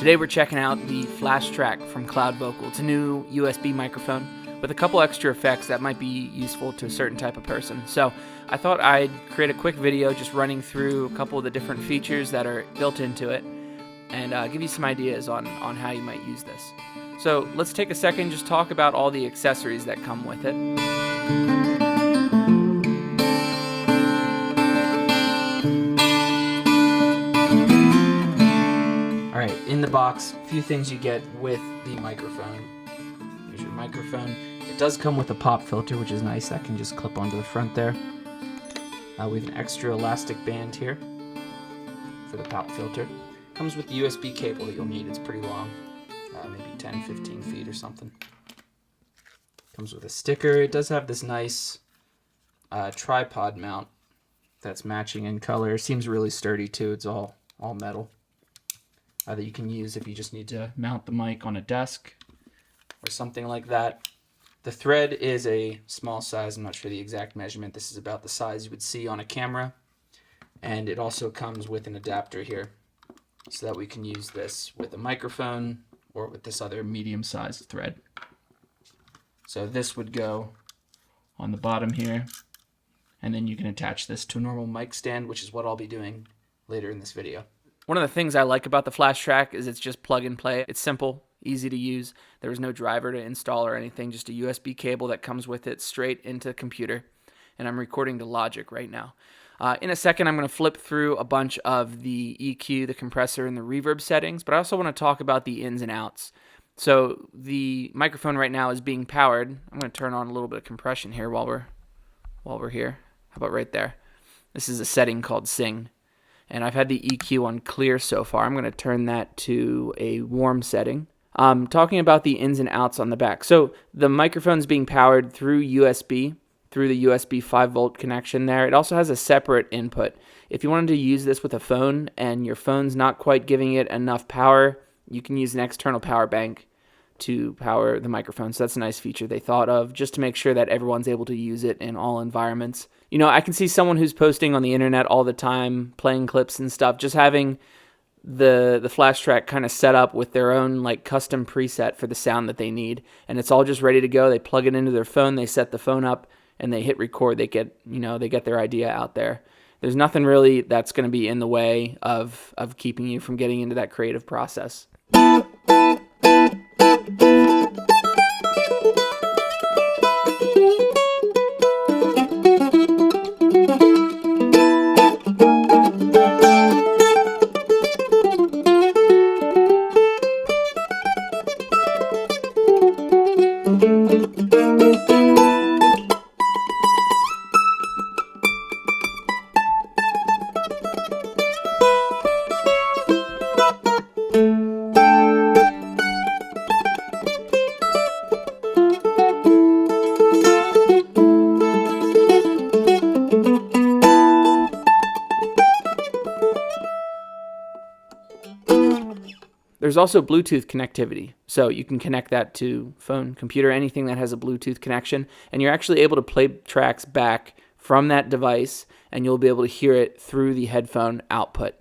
Today we're checking out the Flashtrack from CloudVocal. It's a new USB microphone with a couple extra effects that might be useful to a certain type of person. So I thought I'd create a quick video just running through a couple of the different features that are built into it and give you some ideas on how you might use this. So let's take a second, just talk about all the accessories that come with it. Alright, in the box, a few things you get with the microphone. Here's your microphone. It does come with a pop filter, which is nice. That can just clip onto the front there. We have an extra elastic band here for the pop filter. Comes with the USB cable that you'll need. It's pretty long, maybe 10-15 feet or something. Comes with a sticker. It does have this nice tripod mount that's matching in color. Seems really sturdy too. It's all metal. That you can use if you just need to mount the mic on a desk or something like that. The thread is a small size. I'm not sure the exact measurement. This is about the size you would see on a camera. And it also comes with an adapter here so that we can use this with a microphone or with this other medium-sized thread. So this would go on the bottom here, and then you can attach this to a normal mic stand, which is what I'll be doing later in this video. One of the things I like about the Flashtrack is it's just plug and play. It's simple, easy to use. There is no driver to install or anything, just a USB cable that comes with it straight into the computer. And I'm recording to Logic right now. In a second, I'm going to flip through a bunch of the EQ, the compressor, and the reverb settings, but I also want to talk about the ins and outs. So the microphone right now is being powered. I'm going to turn on a little bit of compression here while we're here. How about right there? This is a setting called Sing. And I've had the EQ on clear so far. I'm going to turn that to a warm setting. Talking about the ins and outs on the back. So the microphone's being powered through USB, through the USB 5-volt connection there. It also has a separate input. If you wanted to use this with a phone and your phone's not quite giving it enough power, you can use an external power bank to power the microphone. So that's a nice feature they thought of just to make sure that everyone's able to use it in all environments. You know, I can see someone who's posting on the internet all the time, playing clips and stuff, just having the Flashtrack kind of set up with their own like custom preset for the sound that they need, and it's all just ready to go. They plug it into their phone, they set the phone up, and they hit record. They get their idea out there. There's nothing really that's going to be in the way of keeping you from getting into that creative process. There's also Bluetooth connectivity, so you can connect that to phone, computer, anything that has a Bluetooth connection, and you're actually able to play tracks back from that device, and you'll be able to hear it through the headphone output.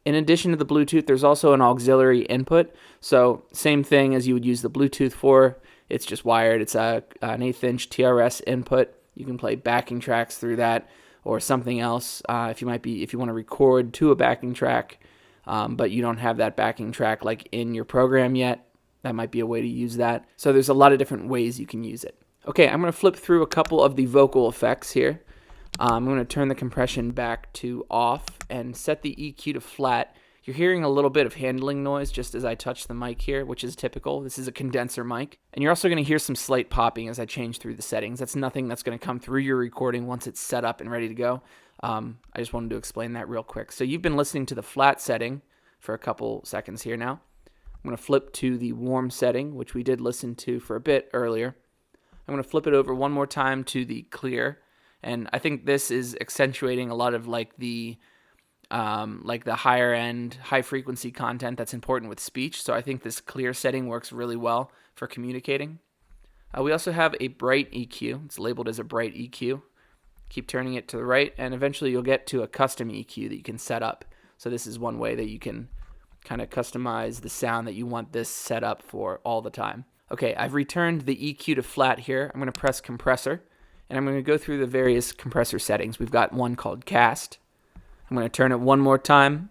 In addition to the Bluetooth, there's also an auxiliary input, so same thing as you would use the Bluetooth for. It's just wired. It's an 1/8" TRS input. You can play backing tracks through that, or something else if you want to record to a backing track. But you don't have that backing track like in your program yet. That might be a way to use that. So there's a lot of different ways you can use it. Okay, I'm going to flip through a couple of the vocal effects here. I'm going to turn the compression back to off and set the EQ to flat. You're hearing a little bit of handling noise just as I touch the mic here, which is typical. This is a condenser mic. And you're also going to hear some slight popping as I change through the settings. That's nothing that's going to come through your recording once it's set up and ready to go. I just wanted to explain that real quick. So you've been listening to the flat setting for a couple seconds here now. I'm going to flip to the warm setting, which we did listen to for a bit earlier. I'm going to flip it over one more time to the clear, and I think this is accentuating a lot of like the higher end, high frequency content that's important with speech. So I think this clear setting works really well for communicating. We also have a bright EQ. It's labeled as a bright EQ. Keep turning it to the right, and eventually you'll get to a custom EQ that you can set up. So this is one way that you can kind of customize the sound that you want this set up for all the time. Okay, I've returned the EQ to flat here. I'm going to press compressor, and I'm going to go through the various compressor settings. We've got one called cast. I'm going to turn it one more time.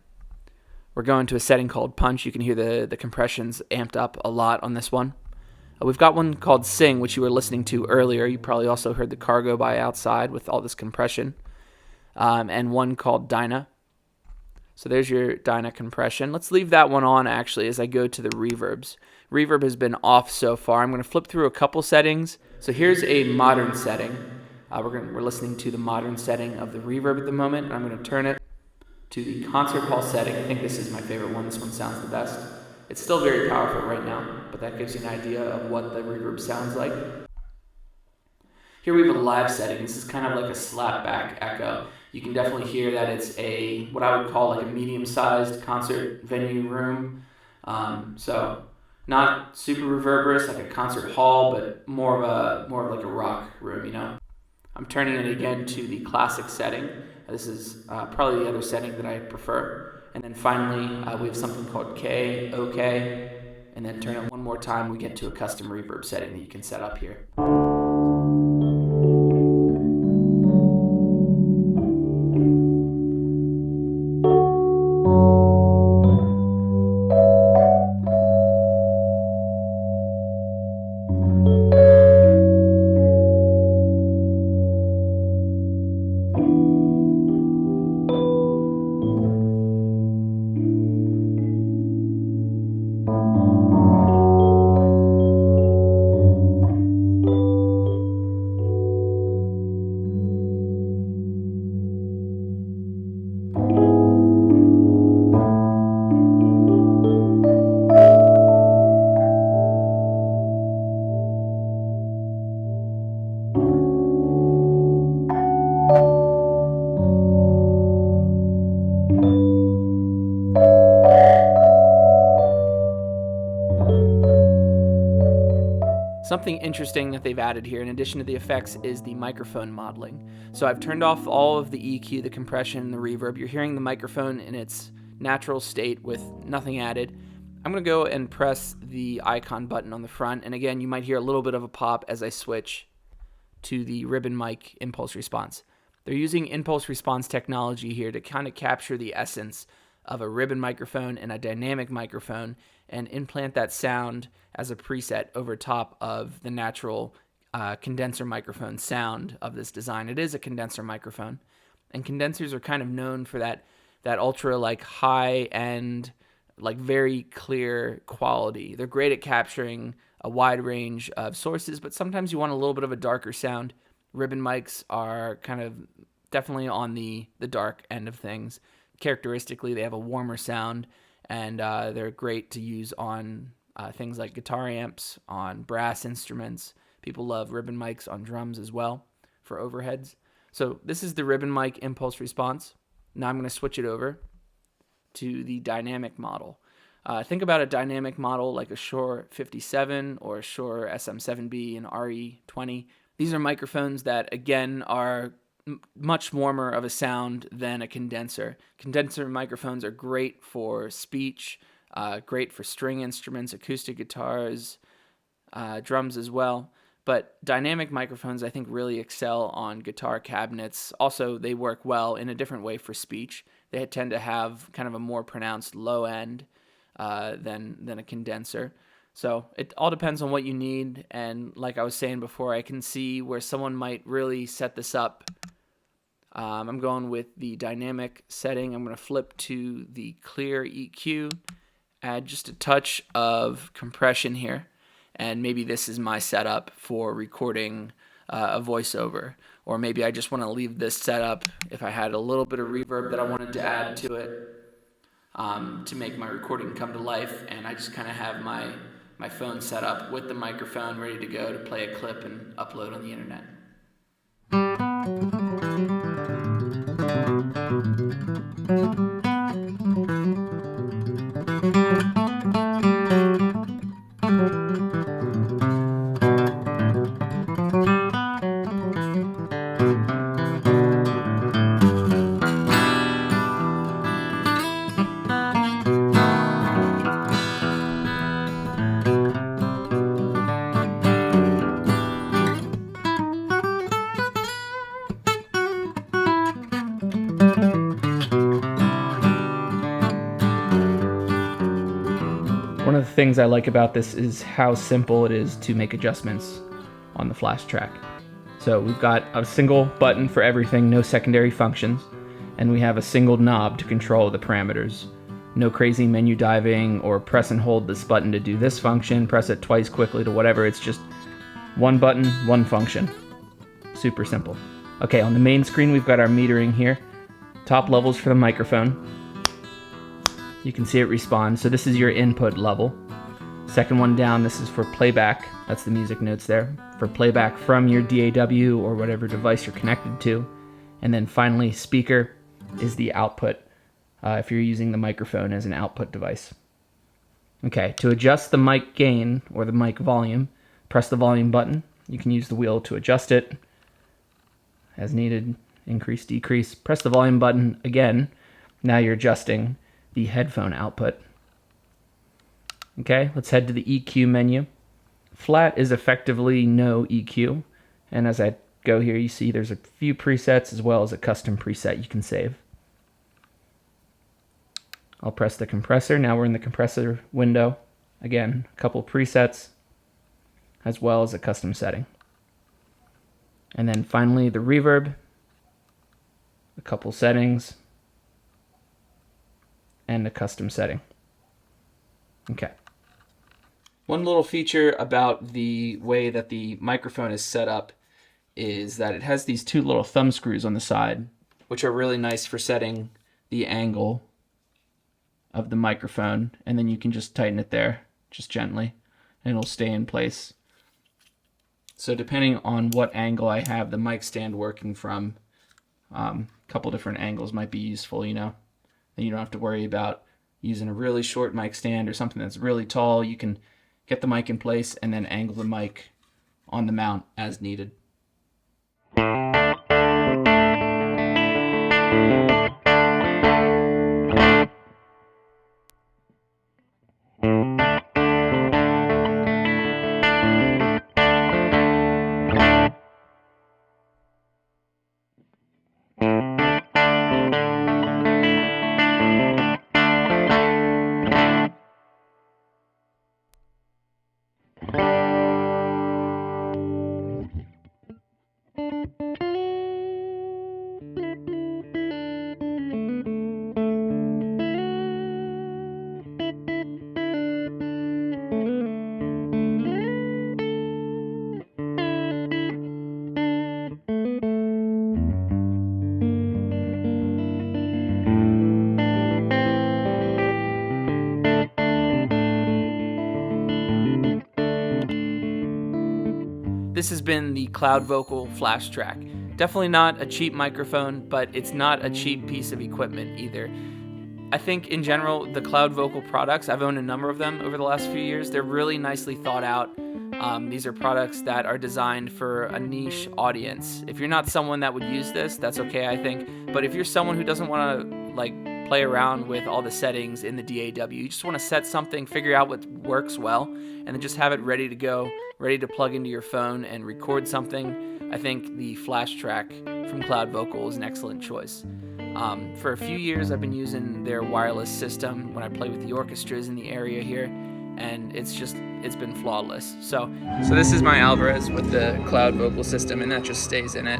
We're going to a setting called punch. You can hear the compressions amped up a lot on this one. We've got one called sing, which you were listening to earlier. You probably also heard the car go by outside with all this compression. And one called dyna. So there's your dyna compression. Let's leave that one on actually as I go to the reverbs. Reverb has been off so far. I'm going to flip through a couple settings. So here's a modern setting. We're listening to the modern setting of the reverb at the moment. And I'm going to turn it to the concert hall setting. I think this is my favorite one. This one sounds the best. It's still very powerful right now, but that gives you an idea of what the reverb sounds like. Here we have a live setting. This is kind of like a slapback echo. You can definitely hear that it's what I would call like a medium-sized concert venue room. So not super reverberous like a concert hall, but more of like a rock room, you know. I'm turning it again to the classic setting. This is probably the other setting that I prefer. And then finally, we have something called K, OK, and then turn it one more time, we get to a custom reverb setting that you can set up here. Something interesting that they've added here, in addition to the effects, is the microphone modeling. So I've turned off all of the EQ, the compression, the reverb. You're hearing the microphone in its natural state with nothing added. I'm going to go and press the icon button on the front, and again, you might hear a little bit of a pop as I switch to the ribbon mic impulse response. They're using impulse response technology here to kind of capture the essence of a ribbon microphone and a dynamic microphone and implant that sound as a preset over top of the natural condenser microphone sound of this design. It is a condenser microphone, and condensers are kind of known for that ultra like high end, like very clear quality. They're great at capturing a wide range of sources, but sometimes you want a little bit of a darker sound. Ribbon mics are kind of definitely on the dark end of things. Characteristically, they have a warmer sound, and they're great to use on things like guitar amps, on brass instruments. People love ribbon mics on drums as well for overheads. So this is the ribbon mic impulse response. Now I'm going to switch it over to the dynamic model. Think about a dynamic model like a Shure 57 or a Shure SM7B and RE20. These are microphones that, again, are much warmer of a sound than a condenser. Condenser microphones are great for speech, great for string instruments, acoustic guitars, drums as well. But dynamic microphones, I think, really excel on guitar cabinets. Also, they work well in a different way for speech. They tend to have kind of a more pronounced low end than a condenser. So it all depends on what you need. And like I was saying before, I can see where someone might really set this up. I'm going with the dynamic setting. I'm going to flip to the clear EQ, add just a touch of compression here, and maybe this is my setup for recording a voiceover. Or maybe I just want to leave this setup if I had a little bit of reverb that I wanted to add to it to make my recording come to life, and I just kind of have my phone set up with the microphone ready to go to play a clip and upload on the internet. things I like about this is how simple it is to make adjustments on the Flashtrack. So we've got a single button for everything, no secondary functions, and we have a single knob to control the parameters. No crazy menu diving or press and hold this button to do this function, press it twice quickly to whatever. It's just one button, one function. Super simple. Okay, on the main screen we've got our metering here. Top levels for the microphone. You can see it respond. So this is your input level. Second one down, this is for playback. That's the music notes there. For playback from your DAW or whatever device you're connected to. And then finally, speaker is the output if you're using the microphone as an output device. Okay, to adjust the mic gain or the mic volume, press the volume button. You can use the wheel to adjust it as needed, increase, decrease. Press the volume button again. Now you're adjusting the headphone output. Okay, let's head to the EQ menu. Flat is effectively no EQ, and as I go here, you see there's a few presets as well as a custom preset you can save. I'll press the compressor. Now we're in the compressor window. Again, a couple presets as well as a custom setting. And then finally the reverb, a couple settings, and a custom setting. Okay. One little feature about the way that the microphone is set up is that it has these two little thumb screws on the side, which are really nice for setting the angle of the microphone, and then you can just tighten it there just gently and it'll stay in place. So depending on what angle I have the mic stand working from, a couple different angles might be useful, you know. Then you don't have to worry about using a really short mic stand or something that's really tall. You can get the mic in place and then angle the mic on the mount as needed. This has been the CloudVocal Flashtrack. Definitely not a cheap microphone, but it's not a cheap piece of equipment either. I think in general, the CloudVocal products, I've owned a number of them over the last few years. They're really nicely thought out. These are products that are designed for a niche audience. If you're not someone that would use this, that's okay, I think. But if you're someone who doesn't want to play around with all the settings in the DAW, you just want to set something, figure out what works well, and then just have it ready to go, ready to plug into your phone and record something, I think the Flashtrack from CloudVocal is an excellent choice. For a few years I've been using their wireless system when I play with the orchestras in the area here, and it's been flawless. So this is my Alvarez with the CloudVocal system, and that just stays in it.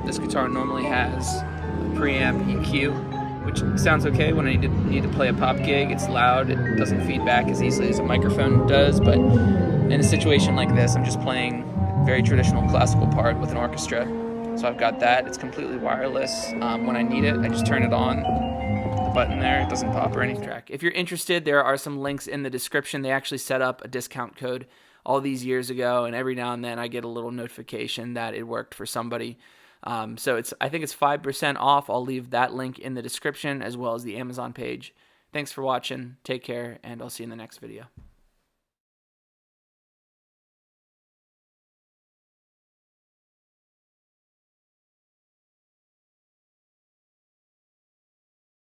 This guitar normally has a preamp EQ, which sounds okay when I need to play a pop gig. It's loud, it doesn't feed back as easily as a microphone does, but in a situation like this, I'm just playing a very traditional classical part with an orchestra. So I've got that, it's completely wireless. When I need it, I just turn it on, the button there, it doesn't pop or anything. If you're interested, there are some links in the description. They actually set up a discount code all these years ago, and every now and then I get a little notification that it worked for somebody. So I think it's 5% off. I'll leave that link in the description as well as the Amazon page. Thanks for watching, take care, and I'll see you in the next video.